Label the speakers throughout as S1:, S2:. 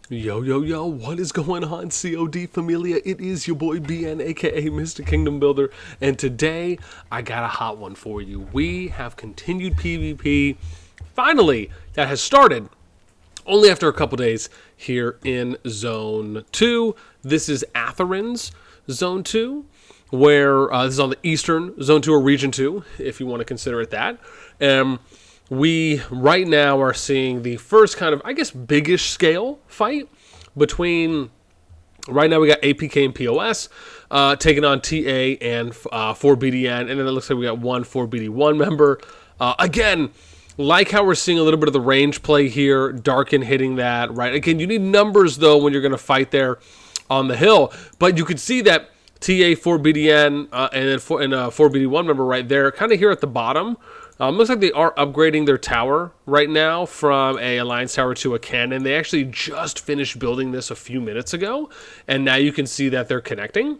S1: Yo, what is going on, COD Familia? It is your boy BN, aka Mr. Kingdom Builder, and today I got a hot one for you. We have continued PvP, finally, that has started only after a couple days here in Zone 2. This is Atherin's Zone 2, where this is on the Eastern Zone 2 or Region 2, if you want to consider it that. We right now are seeing the first kind of, I guess, biggish scale fight between, right now we got APK and PoS taking on TA and 4BDN, and then it looks like we got one 4BD1 member. Again, like how we're seeing a little bit of the range play here, Darken hitting that, right? Again, you need numbers, though, when you're going to fight there on the hill, but you could see that TA, 4BDN, and then 4BD1 member right there, kind of here at the bottom. Looks like they are upgrading their tower right now from a Alliance tower to a cannon. They actually just finished building this a few minutes ago, and now you can see that they're connecting.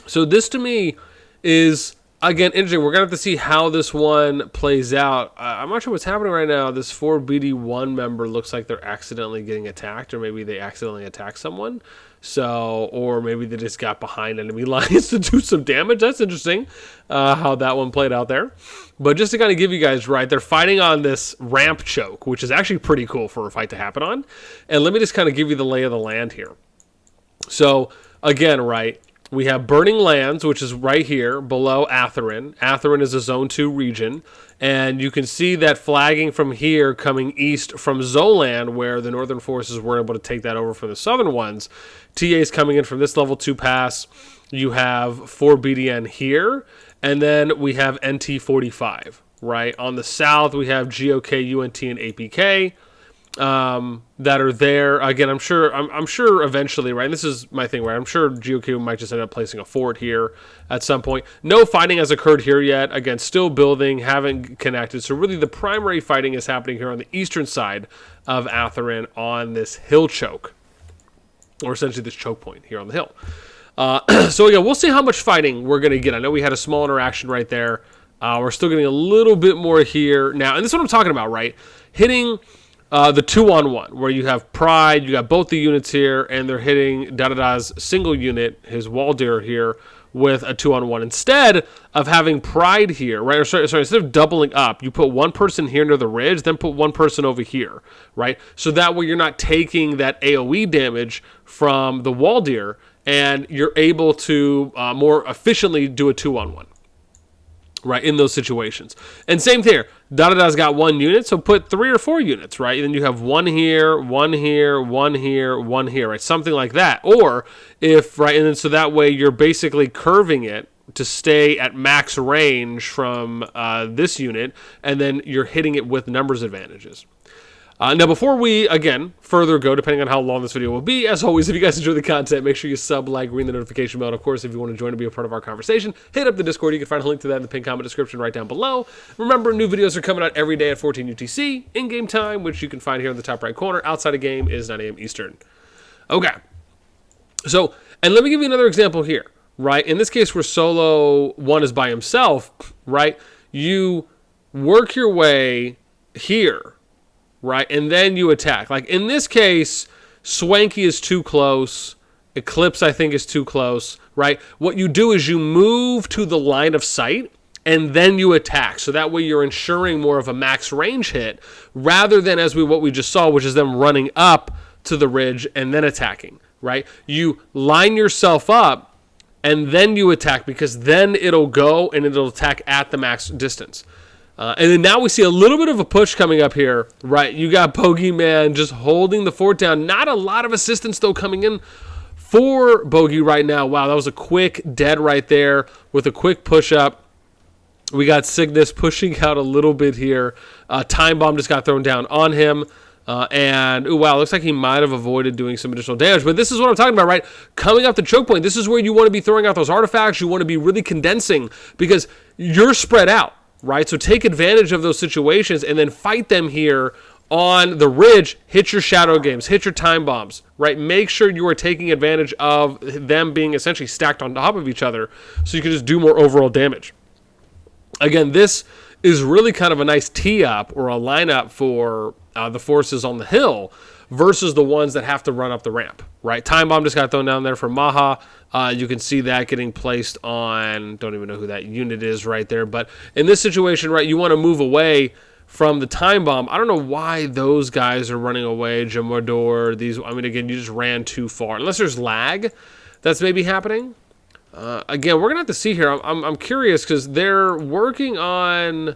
S1: So this to me is, again, interesting. We're going to have to see how this one plays out. I'm not sure what's happening right now. This 4BD1 member looks like they're accidentally getting attacked, or maybe they accidentally attacked someone. So, or maybe they just got behind enemy lines to do some damage. That's interesting how that one played out there. But just to kind of give you guys, right, they're fighting on this ramp choke, which is actually pretty cool for a fight to happen on. And let me just kind of give you the lay of the land here. So, again, right, we have Burning Lands, which is right here below Atherin. Atherin is a Zone 2 region. And you can see that flagging from here coming east from Zolan, where the northern forces were able to take that over from the southern ones. TA's coming in from this level 2 pass. You have 4BDN here. And then we have NT45, right? On the south, we have GOK, UNT, and APK. That are there. Again, I'm sure eventually, right? And this is my thing, right? I'm sure GOK might just end up placing a fort here at some point. No fighting has occurred here yet. Again, still building, haven't connected. So really the primary fighting is happening here on the eastern side of Atherin on this hill choke, or essentially this choke point here on the hill. So again, we'll see how much fighting we're going to get. I know we had a small interaction right there. We're still getting a little bit more here now. And this is what I'm talking about, right? Hitting the 2-on-1, where you have Pride, you got both the units here, and they're hitting Dadada's single unit, his Waldir here, with a 2-on-1. Instead of having Pride here, right? Or sorry, instead of doubling up, you put one person here near the ridge, then put one person over here, right? So that way you're not taking that AoE damage from the Waldir, and you're able to more efficiently do a 2-on-1. Right, in those situations. And same here. Dadada's got one unit, so put 3 or 4 units, right? And then you have one here, one here, one here, one here, right? Something like that. Or if, right, and then so that way you're basically curving it to stay at max range from this unit, and then you're hitting it with numbers advantages. Now, before we, again, further go, depending on how long this video will be, as always, if you guys enjoy the content, make sure you sub, like, ring the notification bell. And, of course, if you want to join and be a part of our conversation, hit up the Discord. You can find a link to that in the pinned comment description right down below. Remember, new videos are coming out every day at 14 UTC, in-game time, which you can find here in the top right corner. Outside of game is 9 a.m. Eastern. Okay. So, and let me give you another example here, right? In this case, where Solo 1 is by himself, right? You work your way here, right? And then you attack. Like in this case, Swanky is too close. Eclipse, I think, is too close, right? What you do is you move to the line of sight and then you attack. So that way you're ensuring more of a max range hit rather than what we just saw, which is them running up to the ridge and then attacking, right? You line yourself up and then you attack, because then it'll go and it'll attack at the max distance. And then now we see a little bit of a push coming up here, right? You got Bogeyman just holding the fort down. Not a lot of assistance, though, coming in for Bogey right now. Wow, that was a quick dead right there with a quick push-up. We got Cygnus pushing out a little bit here. Time Bomb just got thrown down on him. And, ooh, wow, looks like he might have avoided doing some additional damage. But this is what I'm talking about, right? Coming up the choke point, this is where you want to be throwing out those artifacts. You want to be really condensing because you're spread out. Right, so take advantage of those situations and then fight them here on the ridge. Hit your shadow games, hit your time bombs, right? Make sure you are taking advantage of them being essentially stacked on top of each other so you can just do more overall damage. Again, this is really kind of a nice tee-up or a lineup for the forces on the hill, versus the ones that have to run up the ramp, right? Time bomb just got thrown down there for Maha. You can see that getting placed on, don't even know who that unit is right there. But in this situation, right, you want to move away from the time bomb. I don't know why those guys are running away. Jamador, these, I mean, again, you just ran too far. Unless there's lag that's maybe happening. Again, we're going to have to see here. I'm curious because they're working on...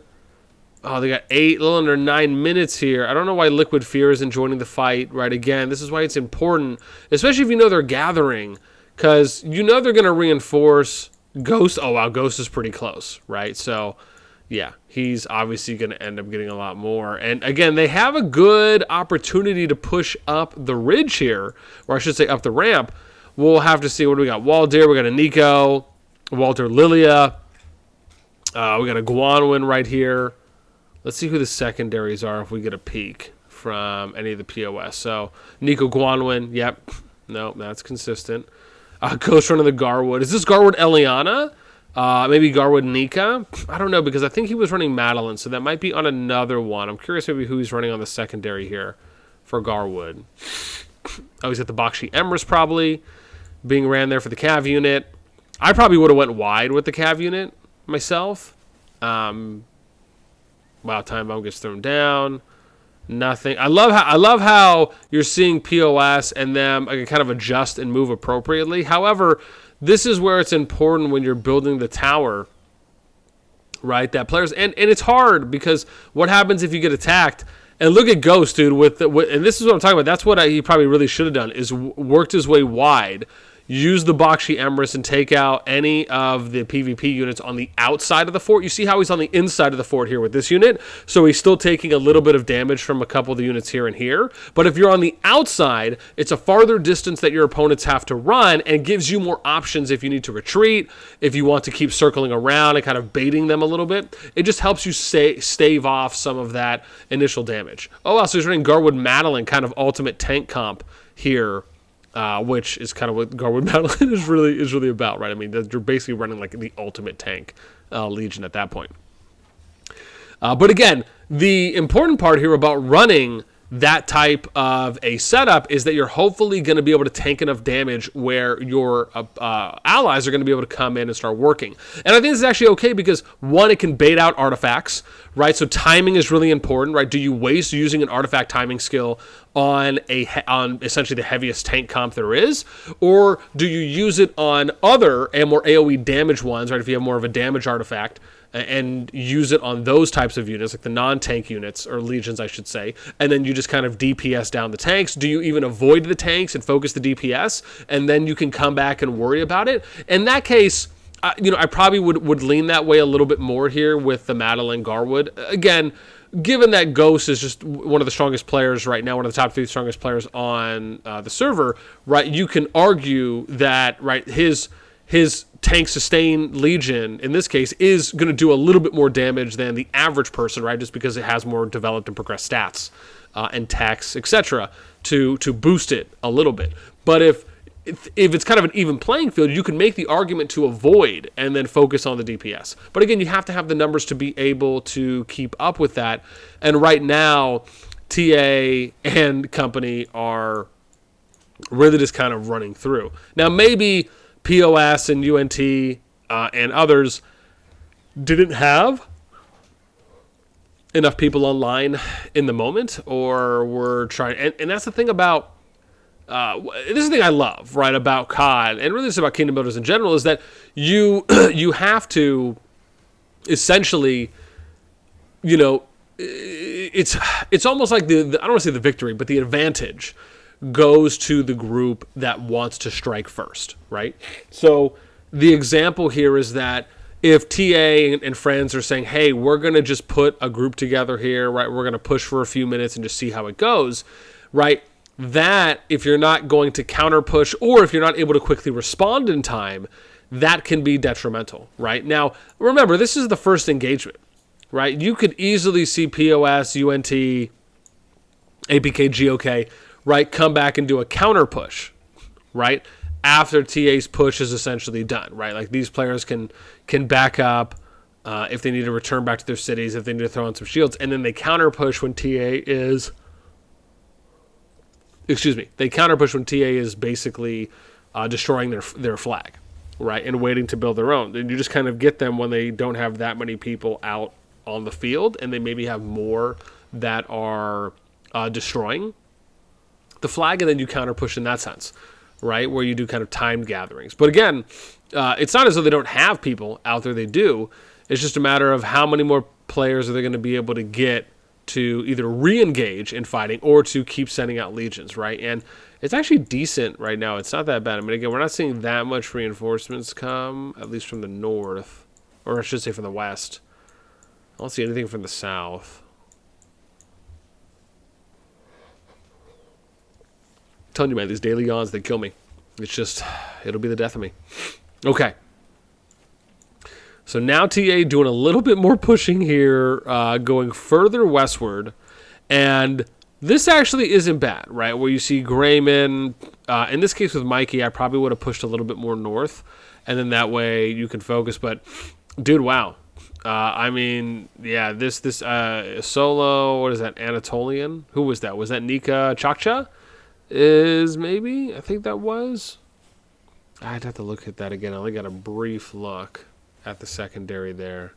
S1: Oh, they got a little under 9 minutes here. I don't know why Liquid Fear isn't joining the fight, right? Again, this is why it's important, especially if you know they're gathering, because you know they're going to reinforce Ghost. Oh, wow, Ghost is pretty close, right? So, yeah, he's obviously going to end up getting a lot more. And, again, they have a good opportunity to push up the ridge here, or I should say up the ramp. We'll have to see. What do we got? Waldir, we got a Nico, Walter Lilia. We got a Guanwin right here. Let's see who the secondaries are if we get a peek from any of the POS. So, Nico Guanwin, yep. No, that's consistent. Ghost Run of the Garwood. Is this Garwood Eliana? Maybe Garwood Nika? I don't know, because I think he was running Madeline, so that might be on another one. I'm curious maybe who he's running on the secondary here for Garwood. Oh, he's got the Bakshi Emrys probably being ran there for the Cav unit. I probably would have went wide with the Cav unit myself. Wow, time bomb gets thrown down. Nothing. I love how you're seeing POS and them kind of adjust and move appropriately. However, this is where it's important when you're building the tower, right? That players and it's hard because what happens if you get attacked? And look at Ghost, dude. And this is what I'm talking about. That's what he probably really should have done is worked his way wide. Use the Bakshi Emrys and take out any of the PvP units on the outside of the fort. You see how he's on the inside of the fort here with this unit? So he's still taking a little bit of damage from a couple of the units here and here. But if you're on the outside, it's a farther distance that your opponents have to run and gives you more options if you need to retreat, if you want to keep circling around and kind of baiting them a little bit. It just helps you stave off some of that initial damage. Oh, wow, so he's running Garwood Madeline, kind of ultimate tank comp here. Which is kind of what Garwood Madeline is really about, right? I mean, you're basically running like the ultimate tank legion at that point. But again, the important part here about running that type of a setup is that you're hopefully going to be able to tank enough damage where your allies are going to be able to come in and start working. And I think this is actually okay because, one, it can bait out artifacts, right? So timing is really important, right? Do you waste using an artifact timing skill on essentially the heaviest tank comp there is? Or do you use it on other and more AoE damage ones, right? If you have more of a damage artifact, and use it on those types of units, like the non-tank units, or legions, I should say, and then you just kind of DPS down the tanks. Do you even avoid the tanks and focus the DPS, and then you can come back and worry about it? In that case, I probably would lean that way a little bit more here with the Madeline Garwood. Again, given that Ghost is just one of the strongest players right now, one of the top 3 strongest players on the server, right, you can argue that, right, his tank sustain legion in this case is going to do a little bit more damage than the average person, right? Just because it has more developed and progressed stats and tax, etc. to boost it a little bit. But if it's kind of an even playing field, you can make the argument to avoid and then focus on the DPS. But again, you have to have the numbers to be able to keep up with that. And right now, TA and company are really just kind of running through. Now, maybe POS and UNT and others didn't have enough people online in the moment, or were trying. And that's the thing about this is the thing I love, right, about COD, and really just about Kingdom Builders in general, is that you have to essentially, it's almost like the I don't want to say the victory, but the advantage goes to the group that wants to strike first, right? So the example here is that if TA and friends are saying, hey, we're going to just put a group together here, right? We're going to push for a few minutes and just see how it goes, right? That, if you're not going to counter push, or if you're not able to quickly respond in time, that can be detrimental, right? Now, remember, this is the first engagement, right? You could easily see POS, UNT, APK, GOK, right, come back and do a counter push, right, after TA's push is essentially done, right? Like, these players can back up if they need to return back to their cities, if they need to throw in some shields, and then they counter push when TA is excuse me, they counter push when TA is basically destroying their flag, right, and waiting to build their own. And you just kind of get them when they don't have that many people out on the field, and they maybe have more that are destroying the flag, and then you counter push in that sense, right, where you do kind of timed gatherings. But again, it's not as though they don't have people out there. They do. It's just a matter of how many more players are they going to be able to get to either re-engage in fighting or to keep sending out legions, right? And it's actually decent right now. It's not that bad. I mean, again, we're not seeing that much reinforcements come, at least from the north, or I should say from the west. I don't see anything from the south. I'm telling you, man, these daily yawns, they kill me. It's just, it'll be the death of me. Okay. So now TA doing a little bit more pushing here, going further westward. And this actually isn't bad, right? Where you see Grayman. In this case with Mikey, I probably would have pushed a little bit more north. And then that way you can focus. But, dude, wow. I mean, yeah, this solo, what is that, Anatolian? Who was that? Was that Nika Chakcha? I think that was. I'd have to look at that again. I only got a brief look at the secondary there.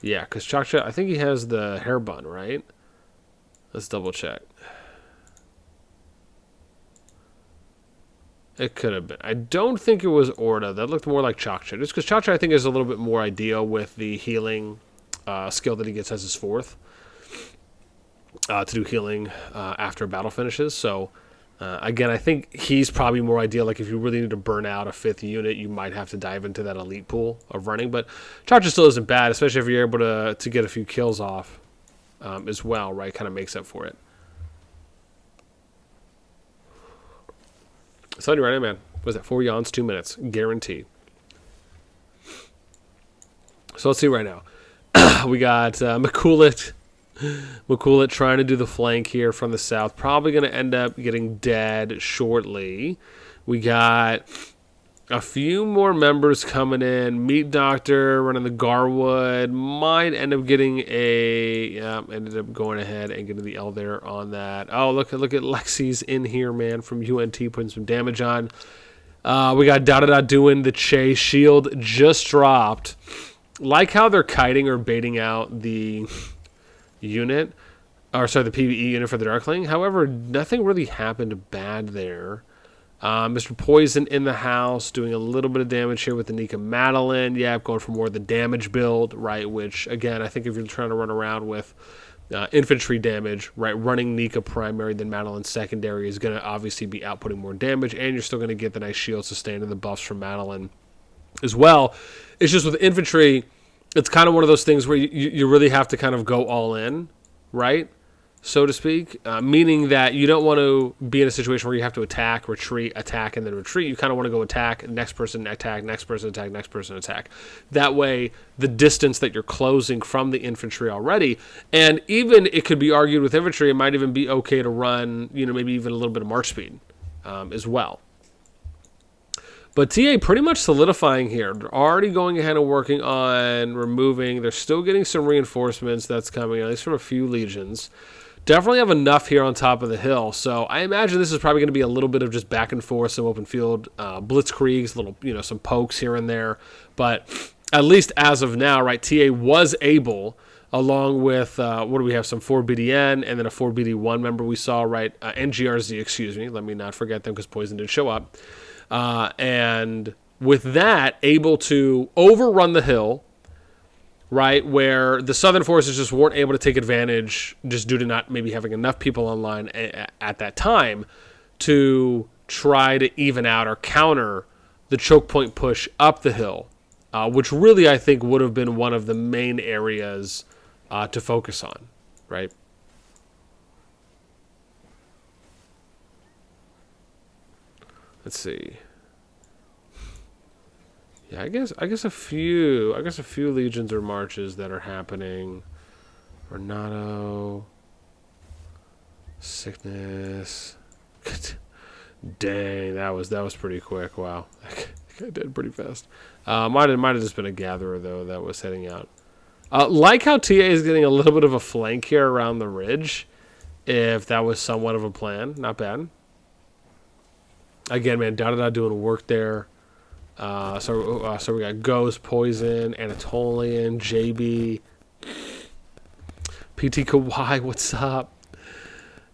S1: Yeah, because Chakcha, I think he has the hair bun, right? Let's double check. It could have been. I don't think it was Orta. That looked more like Chakcha. Just because Chakcha, I think, is a little bit more ideal with the healing skill that he gets as his fourth. To do healing after battle finishes. So, again, I think he's probably more ideal. Like, if you really need to burn out a 5th unit, you might have to dive into that elite pool of running. But Chakcha still isn't bad, especially if you're able to get a few kills off as well, right? Kind of makes up for it. It's on you right now, man. What was that? 4 yawns, 2 minutes. Guaranteed. So let's see right now. We got McCoolett trying to do the flank here from the south. Probably going to end up getting dead shortly. We got a few more members coming in. Meat Doctor running the Garwood. Might end up getting ended up going ahead and getting the L there on that. Oh, look at Lexi's in here, man, from UNT putting some damage on. We got Da doing the chase. Shield just dropped. Like how they're kiting or baiting out the unit, or sorry, the PvE unit for the Darkling. However, nothing really happened bad there. Mr. Poison in the house, doing a little bit of damage here with the Nika Madeline. Yeah, going for more of the damage build, right? Which, again, I think if you're trying to run around with infantry damage, right, running Nika primary, then Madeline secondary is going to obviously be outputting more damage, and you're still going to get the nice shield sustain and the buffs from Madeline as well. It's just with infantry, it's kind of one of those things where you really have to kind of go all in, right, so to speak, meaning that you don't want to be in a situation where you have to attack, retreat, attack, and then retreat. You kind of want to go attack, next person attack, next person attack, next person attack. That way, the distance that you're closing from the infantry already, and even it could be argued with infantry, it might even be okay to run, maybe even a little bit of march speed as well. But TA pretty much solidifying here. They're already going ahead and working on removing. They're still getting some reinforcements that's coming, at least from a few legions. Definitely have enough here on top of the hill. So I imagine this is probably going to be a little bit of just back and forth, some open field blitzkriegs, little, some pokes here and there. But at least as of now, right, TA was able, along with, what do we have, some 4BDN and then a 4BD1 member we saw, right, NGRZ, excuse me. Let me not forget them because Poison did show up. And with that, able to overrun the hill, right, where the Southern forces just weren't able to take advantage just due to not maybe having enough people online at that time to try to even out or counter the choke point push up the hill, which really I think would have been one of the main areas to focus on, right? Let's see. Yeah, I guess a few legions or marches that are happening. Ornato, sickness. Dang, that was pretty quick. Wow, I did pretty fast. Might have just been a gatherer though that was heading out. Like how TA is getting a little bit of a flank here around the ridge. If that was somewhat of a plan, not bad. Again, man, Da doing work there. So we got Ghost, Poison, Anatolian, JB, PT Kawhi. What's up?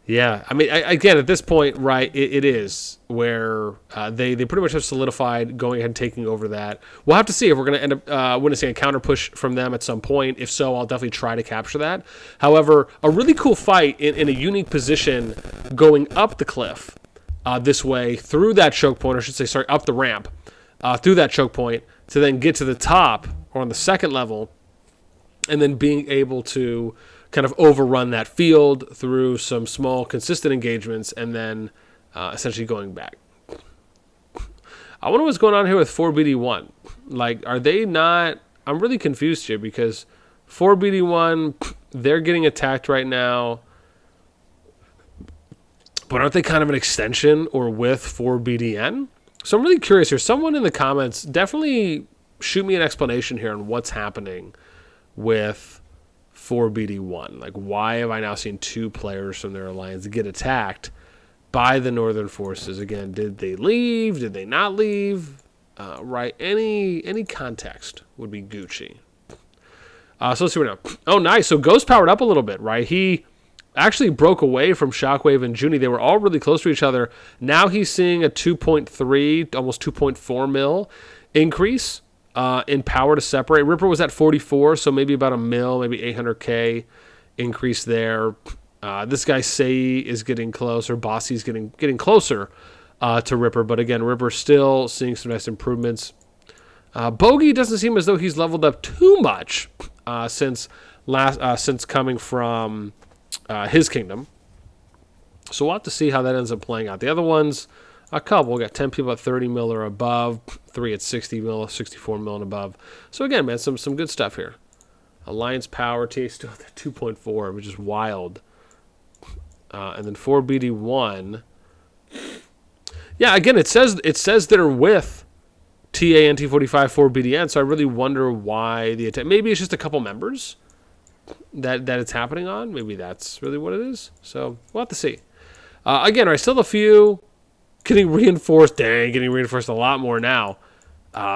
S1: Yeah, I mean, again, at this point, right, it is where they pretty much have solidified going ahead and taking over that. We'll have to see if we're going to end up witnessing a counter push from them at some point. If so, I'll definitely try to capture that. However, a really cool fight in a unique position going up the cliff this way through that choke point, or I should say, sorry, up the ramp through that choke point to then get to the top or on the second level and then being able to kind of overrun that field through some small, consistent engagements, and then essentially going back. I wonder what's going on here with 4BD1. Like, are they not... I'm really confused here because 4BD1, they're getting attacked right now, but aren't they kind of an extension or with 4BDN? So I'm really curious here. Someone in the comments, definitely shoot me an explanation here on what's happening with 4BD1. Like, why have I now seen two players from their alliance get attacked by the Northern forces? Again, did they leave? Did they not leave? Right? Any context would be Gucci. So let's see right now. Oh, nice. So Ghost powered up a little bit, right? He actually broke away from Shockwave and Junie. They were all really close to each other. Now he's seeing a 2.3, almost 2.4 mil increase in power to separate. Ripper was at 44, so maybe about a mil, maybe 800K increase there. This guy Sei is getting closer. Bossy's getting closer to Ripper, but again, Ripper still seeing some nice improvements. Bogey doesn't seem as though he's leveled up too much since coming from his kingdom. So we'll have to see how that ends up playing out. The other ones, a couple. We got 10 people at 30 mil or above, 3 at 60 mil, 64 mil and above. So again, man, some good stuff here. Alliance power, TA still at 2.4, which is wild. And then 4BD1. Yeah, again, it says they're with TA NT45 4BDN, so I really wonder why the attack. Maybe it's just a couple members that it's happening on. Maybe that's really what it is. So we'll have to see. Again, I still have a few getting reinforced. Dang, getting reinforced a lot more now.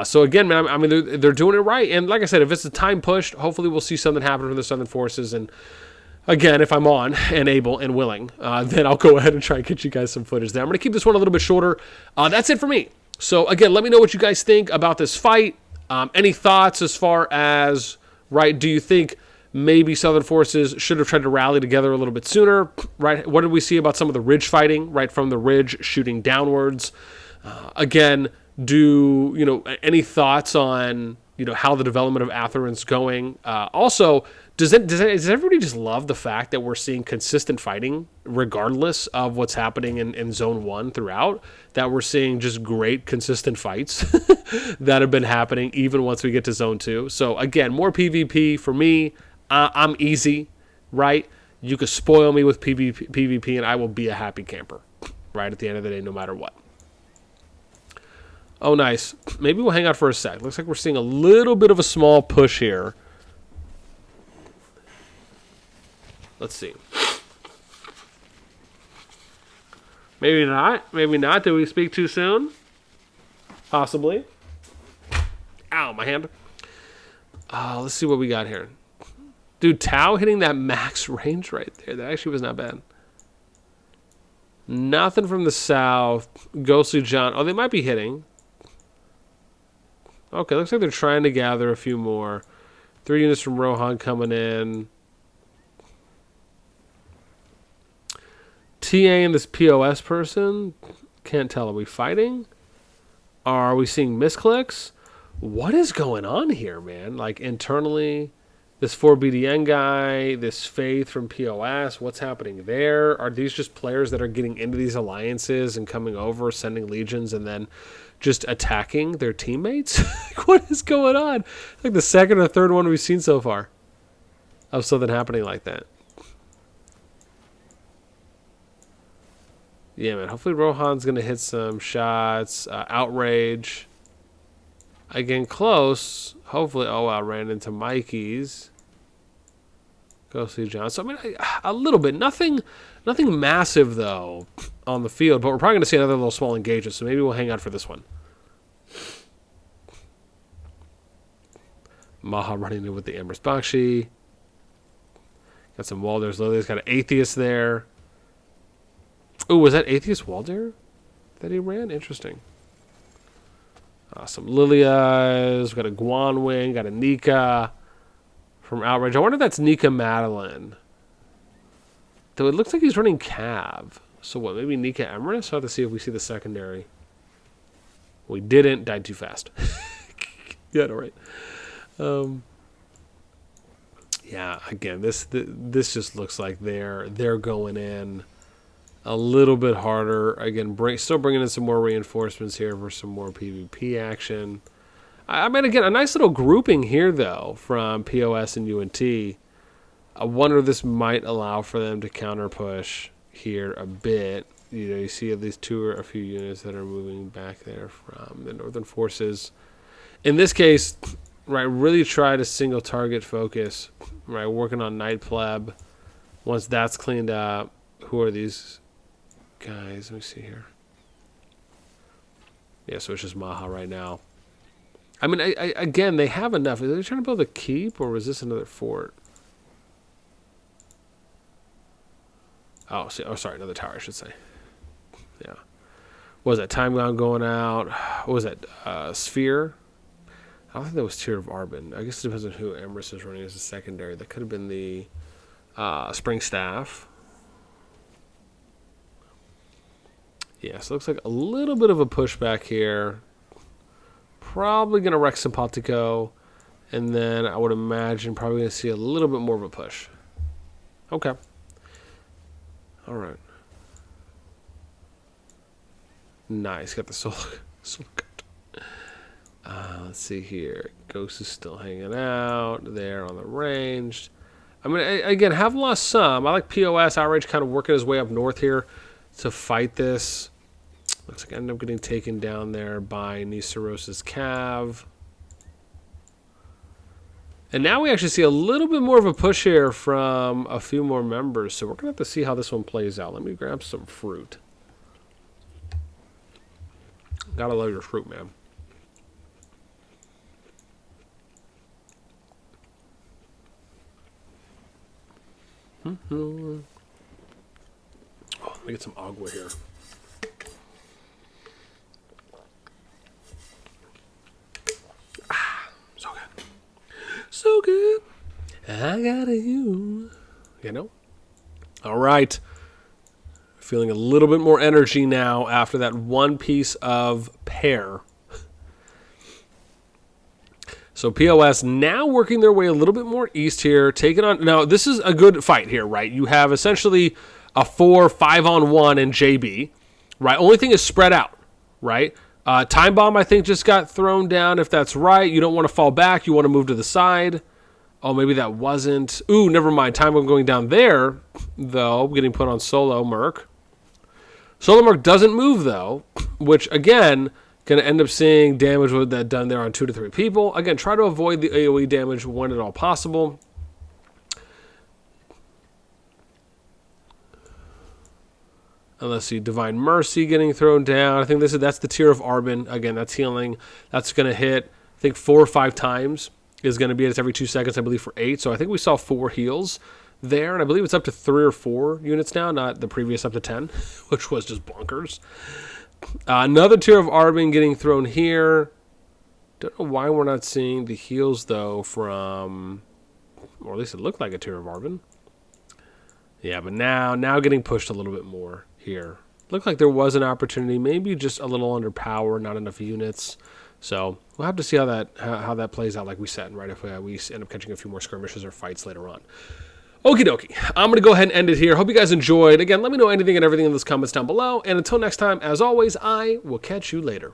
S1: So again, man, I mean, they're doing it right. And like I said, if it's a time push, hopefully we'll see something happen from the Southern Forces. And again, if I'm on and able and willing, then I'll go ahead and try and get you guys some footage there. I'm going to keep this one a little bit shorter. That's it for me. So again, let me know what you guys think about this fight. Any thoughts as far as, right, do you think maybe Southern Forces should have tried to rally together a little bit sooner, right? What did we see about some of the ridge fighting, right, from the ridge shooting downwards? Again, any thoughts on, how the development of Atheron's going? Also, does everybody just love the fact that we're seeing consistent fighting regardless of what's happening in Zone 1 throughout? That we're seeing just great consistent fights that have been happening even once we get to Zone 2. So again, more PvP for me. I'm easy, right? You could spoil me with PvP and I will be a happy camper, right, at the end of the day, no matter what. Oh, nice. Maybe we'll hang out for a sec. Looks like we're seeing a little bit of a small push here. Let's see. Maybe not. Maybe not. Did we speak too soon? Possibly. Ow, my hand. Let's see what we got here. Dude, Tau hitting that max range right there. That actually was not bad. Nothing from the south. Ghostly John. Oh, they might be hitting. Okay, looks like they're trying to gather a few more. 3 units from Rohan coming in. TA and this POS person. Can't tell. Are we fighting? Are we seeing misclicks? What is going on here, man? Like, internally, this 4BDN guy, this Faith from POS, what's happening there? Are these just players that are getting into these alliances and coming over, sending legions, and then just attacking their teammates? What is going on? Like the second or third one we've seen so far of something happening like that. Yeah, man. Hopefully Rohan's going to hit some shots. Outrage. Again, close. Hopefully, I ran into Mikey's. Ghostly John. So, I mean, a little bit. Nothing Nothing massive, though, on the field, but we're probably going to see another little small engagement, so maybe we'll hang out for this one. Maha running in with the Amherst Bakshi. Got some Walders. Lily's got an Atheist there. Ooh, was that Atheist Walder that he ran? Interesting. Some Lilias. Got a Guanwing. Got a Nika from Outrage. I wonder if that's Nika Madeline. Though it looks like he's running Cav. So what, maybe Nika Emrys? I'll have to see if we see the secondary. We didn't. Died too fast. Yeah, all right. Yeah, again, this just looks like they're going in a little bit harder. Again, still bringing in some more reinforcements here for some more PvP action. I mean, again, a nice little grouping here, though, from PoS and UNT. I wonder if this might allow for them to counter push here a bit. You know, you see at least two or a few units that are moving back there from the Northern Forces. In this case, right, really try to single target focus, right, working on Night Pleb. Once that's cleaned up, who are these guys? Let me see here. Yeah, so it's just Maha right now. I mean, again, they have enough. Are they trying to build a keep, or was this another fort? Oh, sorry, another tower, I should say. Yeah. What was that? Time Gone going out. What was that? Sphere? I don't think that was Tear of Arbin. I guess it depends on who Emrys is running as a secondary. That could have been the Spring Staff. Yeah, so it looks like a little bit of a pushback here. Probably going to wreck Simpatico. And then I would imagine probably going to see a little bit more of a push. Okay. All right. Nice. Got the soul cut. Let's see here. Ghost is still hanging out there on the ranged. I mean, again, have lost some. I like PoS. Outrage kind of working his way up north here to fight this. Looks like I ended up getting taken down there by Nisaros' Cav. And now we actually see a little bit more of a push here from a few more members. So we're going to have to see how this one plays out. Let me grab some fruit. Gotta love your fruit, man. Oh, let me get some agua here. So good. So good. I got you. You know? All right. Feeling a little bit more energy now after that one piece of pear. So PoS now working their way a little bit more east here, taking on. Now this is a good fight here, right? You have essentially a 4-5-on-1 in JB, right? Only thing is spread out, right? Time Bomb I think just got thrown down. If that's right, you don't want to fall back. You want to move to the side. Oh, maybe that wasn't. Ooh, never mind. Time Bomb going down there, though, getting put on Solo Merc. Solo Merc doesn't move though, which again. Going to end up seeing damage with that done there on 2 to 3 people. Again, try to avoid the AoE damage when at all possible. And let's see, Divine Mercy getting thrown down. I think that's the Tear of Arbin. Again, that's healing. That's going to hit, I think, 4 or 5 times. Is going to be at every 2 seconds, I believe, for 8. So I think we saw 4 heals there. And I believe it's up to 3 or 4 units now, not the previous up to 10, which was just bonkers. Another Tear of Arbin getting thrown here. Don't know why we're not seeing the heals, though, from... Or at least it looked like a Tear of Arbin. Yeah, but now getting pushed a little bit more here. Looked like there was an opportunity, maybe just a little under power, not enough units. So we'll have to see how that plays out, like we said, right? If we end up catching a few more skirmishes or fights later on. Okie dokie. I'm going to go ahead and end it here. Hope you guys enjoyed. Again, let me know anything and everything in those comments down below. And until next time, as always, I will catch you later.